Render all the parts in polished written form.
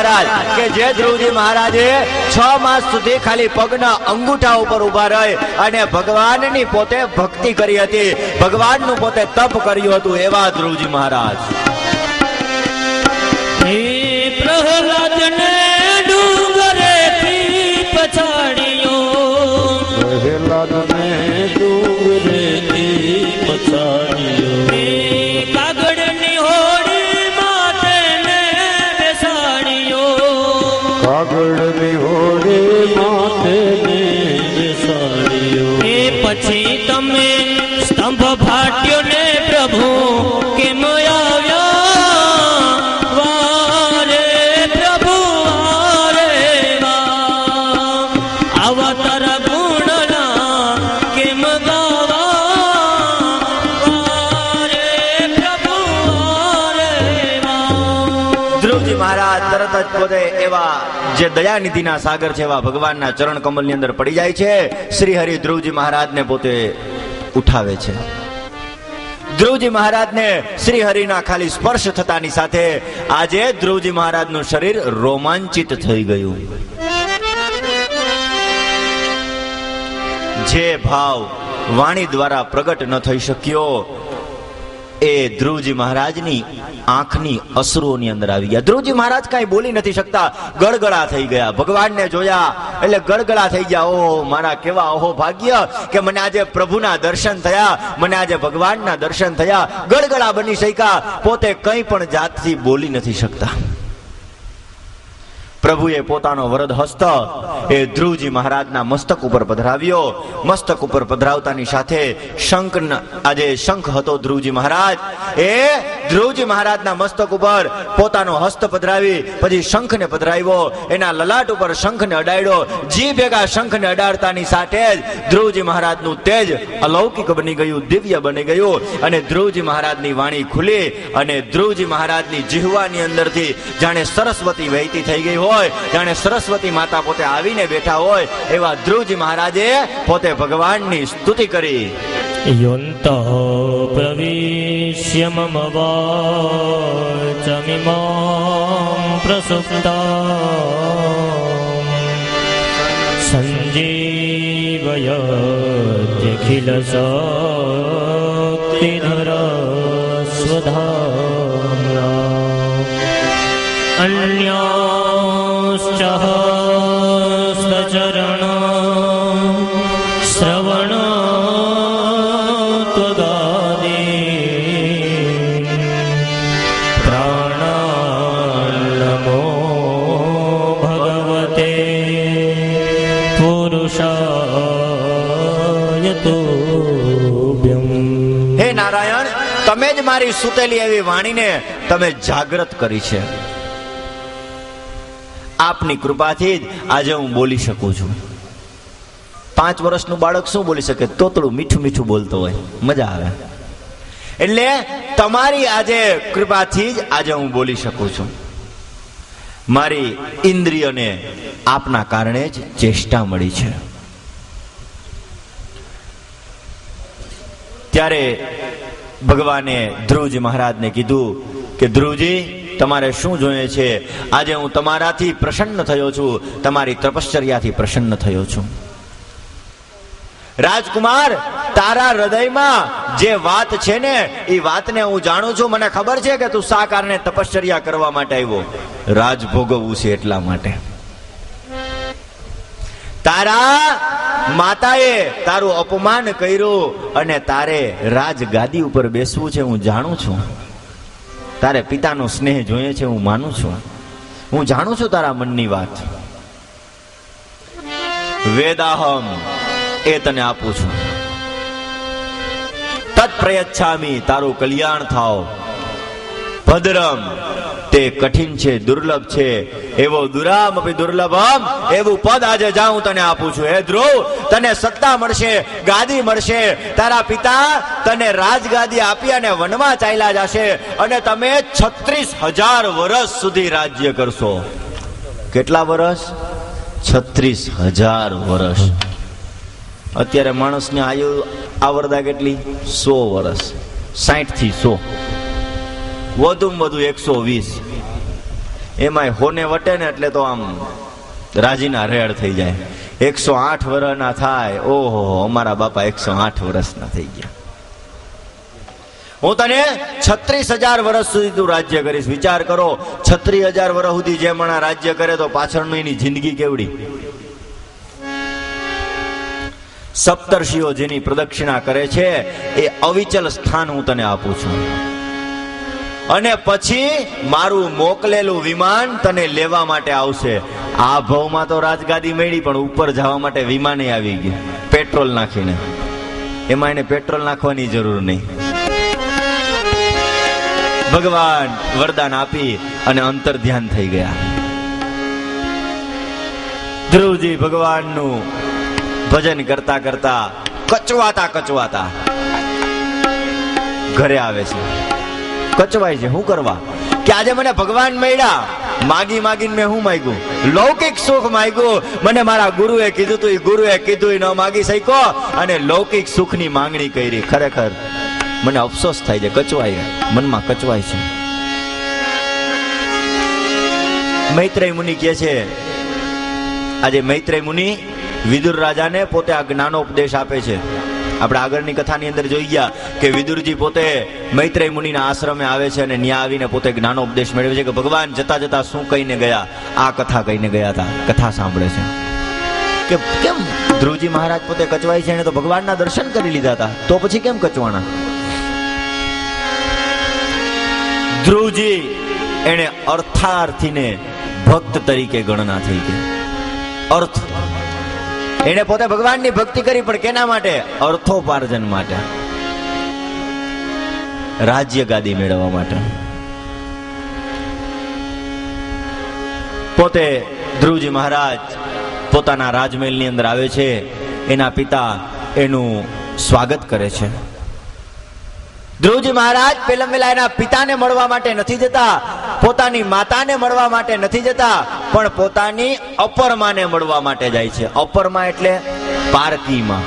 મહારાજ કે જે ધ્રુવજી મહારાજે 6 માસ સુધી ખાલી પગના અંગૂઠા ઉપર ઉભા રહી અને ભગવાનની પોતે ભક્તિ કરી હતી, ભગવાનનું પોતે તપ કર્યું હતું, એવા ધ્રુવજી મહારાજ. પ્રહલાદને ડુંગરેથી પછાડ્યો, પ્રહલાદને ડુંગરેથી પછાડ્યો, કાગળની હોડી માથે બેસાડ્યો, કાગળની હોડી માથે બેસાડ્યો. પછી તમે સ્તંભ ફાટ્યો ને પ્રભુ કેમ આવ્યા વારે, પ્રભુ વારે વા, આવા તારા ગુણના કેમ ગાવા વારે, પ્રભુ વારે વા. ધ્રુવજી મહારાજ તરત જ પોતે એવા જે દયાનિધિના સાગર છે એવા ભગવાનના ચરણ કમલની અંદર પડી જાય છે. શ્રી હરિ ધ્રુવજી મહારાજને પોતે ઉઠાવે છે. ધ્રુવજી મહારાજને શ્રી હરિના ખાલી સ્પર્શ થતાની સાથે આજે ધ્રુવજી મહારાજનું શરીર રોમાંચિત થઈ ગયું. જે ભાવ વાણી દ્વારા પ્રગટ ન થઈ શક્યો એ ધ્રુવજી મહારાજની આંખની અશ્રુઓની અંદર આવી ગયા. ધ્રુવજી મહારાજ કઈ બોલી નથી શકતા, ગળગળા થઈ ગયા. ભગવાનને જોયા એટલે ગળગળા થઈ ગયા. ઓહો મારા કેવા ઓહો ભાગ્ય કે મને આજે પ્રભુના દર્શન થયા, મને આજે ભગવાનના દર્શન થયા. ગળગળા બની શક્યા, પોતે કંઈ પણ જાતથી બોલી નથી શકતા. પ્રભુએ પોતાનો વરદ હસ્ત એ ધ્રુવજી મહારાજના મસ્તક ઉપર પધરાવ્યો. મસ્તક ઉપર પધરાવતાની સાથે શંખ, આજે શંખ હતો ધ્રુવજી મહારાજ, એ ધ્રુવજી મહારાજના મસ્તક ઉપર પોતાનો હસ્ત પધરાવી પછી શંખને પધરાવ્યો. એના લલાટ ઉપર શંખને અડાડ્યો. જી ભેગા શંખને અડાડતાની સાથે જ ધ્રુવજી મહારાજનું તેજ અલૌકિક બની ગયું, દિવ્ય બની ગયું અને ધ્રુવજી મહારાજની વાણી ખુલી અને ધ્રુવજી મહારાજની જીહવાની અંદરથી જાણે સરસ્વતી વહેતી થઈ ગઈ હોય, જાણે સરસ્વતી માતા પોતે આવીને બેઠા હોય એવા ધ્રુવજી મહારાજે પોતે ભગવાનની સ્તુતિ કરી. યોન્તો પ્રવિશ્ય મમ વાચમિમાં પ્રસુપ્તાં સંજીવયત્યખિલ શક્તિધર સ્વધામ્ના અન્યાશ્ચ સચરણ શ્રવણ તમે જ મારી સુતેલી એવી વાણીને તમે જાગૃત કરી છે. આપની કૃપાથી જ આજે હું બોલી શકું છું. 5 વર્ષનું બાળક શું બોલી શકે? તોતડું મીઠું મીઠું બોલતો હોય, મજા આવે. એટલે તમારી આજે કૃપાથી જ આજે હું બોલી શકું છું. મારી ઇન્દ્રિયોને આપના કારણે જ ચેષ્ટા મળી છે. ત્યારે ભગવાને ધ્રુવજી મહારાજને કીધું કે ધ્રુવજી તમારે શું જોઈએ છે? આજે હું તમારાથી પ્રસન્ન થયો છું, તમારી તપશ્ચર્યાથી પ્રસન્ન થયો છું. રાજકુમાર, તારા હૃદયમાં જે વાત છે ને એ વાતને હું જાણું છું. મને ખબર છે કે તું શા કારણે તપશ્ચર્યા કરવા માટે આવ્યો. રાજ ભોગવવું છે એટલા માટે. તારા માતાએ તારું અપમાન કર્યું અને તારે રાજગાદી ઉપર બેસવું છે, હું જાણું છું. તારે પિતાનો સ્નેહ જોઈએ છે, હું માનું છું. હું જાણું છું તારા મનની વાત. વેદાહમ એ તને આપું છું. તત્ પ્રયચ્છામિ, તારું કલ્યાણ થાવ. ભદ્રમ, તે કઠિન છે, દુર્લભ છે, એવો દુરામ અપી દુર્લભમ, એવું પદ આજે જાઉં તને આપું છું. હે ધ્રુવ, તને સત્તા મળશે, ગાદી મળશે. તારા પિતા તને રાજગાદી આપી અને વનમાં ચાલ્યા જશે અને તમે 36,000 વર્ષ સુધી રાજ્ય કરશો. કેટલા વર્ષ? 36,000 વર્ષ. અત્યારે માણસની આયુ આવરદા કેટલી? 100 વર્ષ. 60 થી 100, વધુમાં વધુ 120. એમાંય હોને વટે ને એટલે તો આમ રાજીના રેડ થઈ જાય. 108 વર્ષના થાય. ઓહો, અમારા બાપા 108 વર્ષના થઈ ગયા. હું તને 36,000 વર્ષ સુધી તું રાજ્ય કરીશ. વિચાર કરો, 36,000 વર્ષ સુધી જે માણસ રાજ્ય કરે તો પાછળની એની જિંદગી કેવડી. સપ્તર્ષિઓ જેની પ્રદક્ષિણા કરે છે એ અવિચલ સ્થાન હું તને આપું છું. અને પછી મારું મોકલેલું વિમાન તને લેવા માટે આવશે. આ ભાવમાં તો રાજગાદી મળી, પણ ઉપર જવા માટે વિમાને આવી ગયું પેટ્રોલ નાખીને. એમાં એને પેટ્રોલ નાખવાની જરૂર નહીં. ભગવાન વરદાન આપી અને અંતર ધ્યાન થઈ ગયા. ધ્રુવજી ભગવાનનું ભજન કરતા કરતા કચવાતા ઘરે આવે છે. કચવાય છે. શું કરવા? કે આજે મને ભગવાન મળ્યા, માગીને મેં શું માંગ્યું? લૌકિક સુખ માંગ્યું. મને મારા ગુરુએ કીધું તું, ગુરુએ કીધું ન માગી શક્યો અને લૌકિક સુખની માંગણી કરી. ખરેખર મને અફસોસ થાય છે. કચવાય, મનમાં કચવાય છે. મૈત્રેય મુનિ કહે છે, આજે મૈત્રેય મુનિ વિદુર રાજાને પોતે આ જ્ઞાનોપદેશ આપે છે. આપણે આગળની કથાની અંદર જોઈ ગયા કે વિદુરજી પોતે મૈત્રેય મુનિના આશ્રમે આવે છે અને ન્યા આવીને પોતે જ્ઞાનોપદેશ મેળવે છે કે ભગવાન જતા જતા શું કહીને ગયા. આ કથા કહીને ગયા હતા. કથા સાંભળે છે કે કેમ ધ્રુવજી મહારાજ પોતે કચવાય છે, એને તો ભગવાનના દર્શન કરી લીધા હતા, તો પછી કેમ કચવાણા? ધ્રુવજી એને અર્થાર્થીને ભક્ત તરીકે ગણના થઈ ગઈ. અર્થ, એને પોતે ભગવાનની ભક્તિ કરી, પણ કેના માટે? અર્થોપાર્જન માટે, રાજ્ય ગાદી મેળવવા માટે. પોતે ધ્રુવજી મહારાજ પોતાના રાજમહેલની અંદર આવે છે. એના પિતા એનું સ્વાગત કરે છે. ધ્રુવજી મહારાજ પેલા એના પિતાને મળવા માટે નથી જતા, પોતાની માતાને મળવા માટે નથી જતા, પણ પોતાની અપરમાને મળવા માટે જાય છે. અપરમા એટલે પારકીમાં.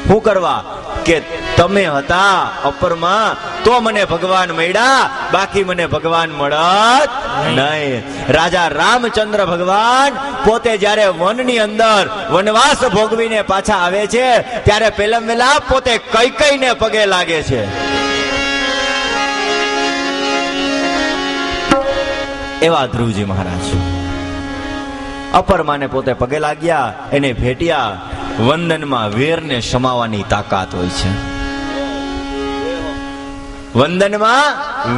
શું કરવા? કે તમે હતા અપરમાં તો મને ભગવાન મળ્યા, બાકી મને ભગવાન મળત નહીં. રાજા રામચંદ્ર ભગવાન પોતે જ્યારે વનની અંદર વનવાસ ભોગવીને પાછા આવે છે ત્યારે પેલા પોતે કૈકેયીને પગે લાગે છે. એવા ધ્રુવજી મહારાજ અપરમાને પોતે પગે લાગ્યા, એને ભેટ્યા. વંદનમાં વેરને સમાવવાની તાકાત હોય છે. વંદનમાં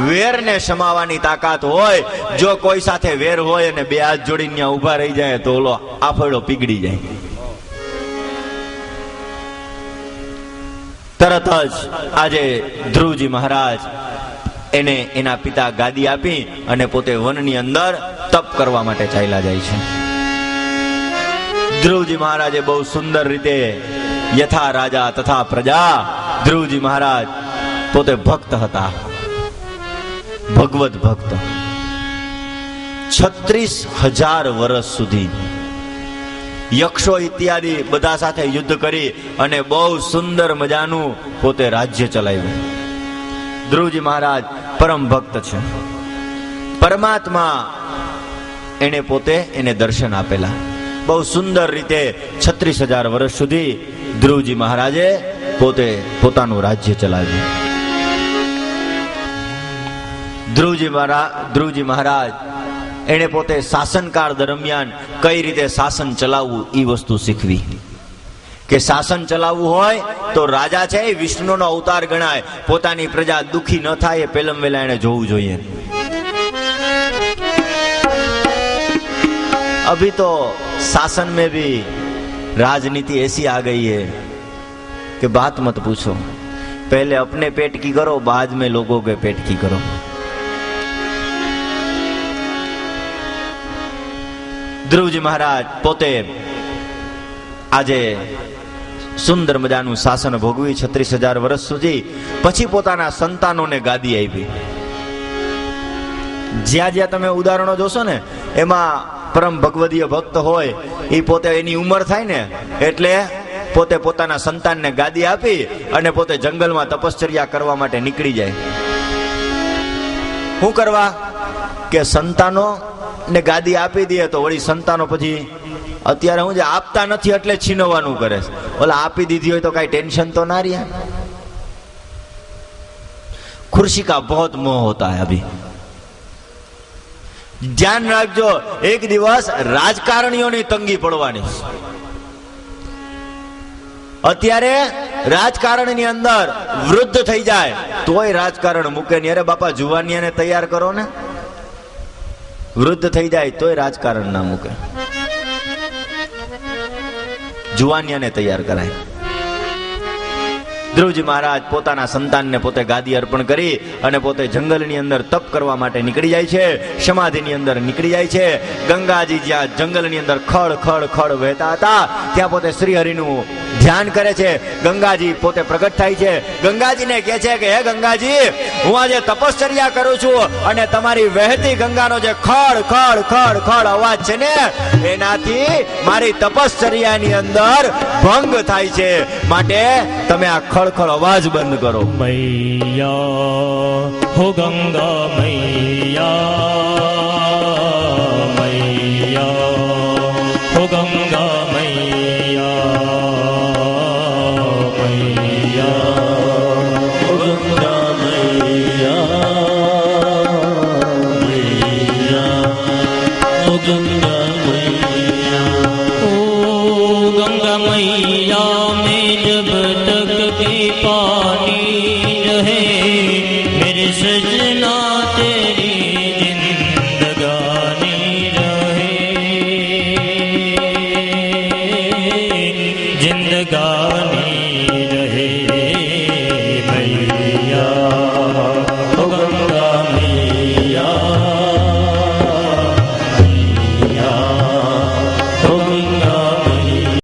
વેરને સમાવવાની તાકાત હોય. જો કોઈ સાથે વેર હોય અને બે હાથ જોડીને ત્યાં ઉભા રહી જાય તો ઓલો આફળો પીગળી જાય. તરત જ આજે ધ્રુવજી મહારાજ એને એના પિતા ગાદી આપી અને પોતે વનની અંદર તપ કરવા માટે ચાલ્યા જાય છે. ધ્રુવજી મહારાજે બહુ સુંદર રીતે યથા રાજા તથા પ્રજા. ધ્રુવજી મહારાજ પોતે ભક્ત હતા, ભગવત ભક્ત. 36,000 વર્ષ સુધી યક્ષો ઇત્યાદિ બધા સાથે યુદ્ધ કરી અને બહુ સુંદર મજાનું પોતે રાજ્ય ચલાવ્યું. ધ્રુવજી મહારાજ પરમ ભક્ત છે. પરમાત્મા એને પોતે એને દર્શન આપેલા. બહુ સુંદર રીતે 36,000 વર્ષ સુધી ધ્રુવજી મહારાજે પોતે પોતાનું રાજ્ય ચલાવ્યું. ધ્રુવજી મહારાજ એને પોતે શાસનકાળ દરમિયાન કઈ રીતે શાસન ચલાવવું એ વસ્તુ શીખવી. કે શાસન ચલાવવું હોય તો રાજા છે એ વિષ્ણુનો અવતાર ગણાય. પોતાની પ્રજા દુખી ન થાય એ પહેલા એને જોવું જોઈએ. अभी तो शासन में भी राजनीति ऐसी आ गई है कि बात मत पूछो. पहले अपने पेट की करो, बाद में लोगों के पेट की करो. ધ્રુવજી મહારાજ પોતે આજે સુંદર મજાનું શાસન ભોગવી 36,000 વર્ષ સુધી. પછી પોતાના સંતાનોને ગાદી આપી. જ્યાં જ્યાં તમે ઉદાહરણો જોશો ને એમાં પરમ ભગવદીય ભક્ત હોય એ પોતે એની ઉંમર થાય ને એટલે પોતે પોતાના સંતાનને ગાદી આપી અને પોતે જંગલમાં તપશ્ચર્યા કરવા માટે નીકળી જાય. શું કરવા? કે સંતાનો ને ગાદી આપી દે તો વળી સંતાનો પછી અત્યારે હું જે આપતા નથી એટલે છીનવવાનું કરે છે. ઓલા આપી દીધી હોય તો કઈ ટેન્શન તો ના રહ્યા. खुर्सी का बहुत मोह होता है अभी. ધ્યાન રાખજો, એક દિવસ રાજકારણીઓની તંગી પડવાની. અત્યારે રાજકારણની અંદર વૃદ્ધ થઈ જાય તોય રાજકારણ મૂકે નહીં. અરે બાપા જુવાનિયાને તૈયાર કરો ને. વૃદ્ધ થઈ જાય તોય રાજકારણ ના મૂકે, જુવાનિયાને તૈયાર કરાય. ધ્રુવજી મહારાજ પોતાના સંતાનને પોતે ગાદી અર્પણ કરી અને પોતે જંગલની અંદર તપ કરવા માટે નીકળી જાય છે, સમાધિની અંદર નીકળી જાય છે. ગંગાજી જ્યાં જંગલની અંદર ખડ ખડ ખડ વહેતા હતા ત્યાં પોતે શ્રીહરિનું ધ્યાન કરે છે. ગંગાજી પોતે પ્રગટ થાય છે. ગંગાજીને કહે છે કે હે ગંગાજી, હું આજે તપશ્ચર્યા કરું છું અને તમારી વહેતી ગંગાનો જે ખડ ખડ ખડ ખડ અવાજ છે ને એનાથી મારી તપશ્ચર્યાની અંદર ભંગ થાય છે, માટે તમે આ ખડખડ અવાજ બંધ કરો. मैया हो गंगा मैया, मैया हो गंगा मैया, मैया हो गंगा मैया, मैया हो गंगा मैया. ओ गंगा मैया में जब तक के पानी रहे मेरे सज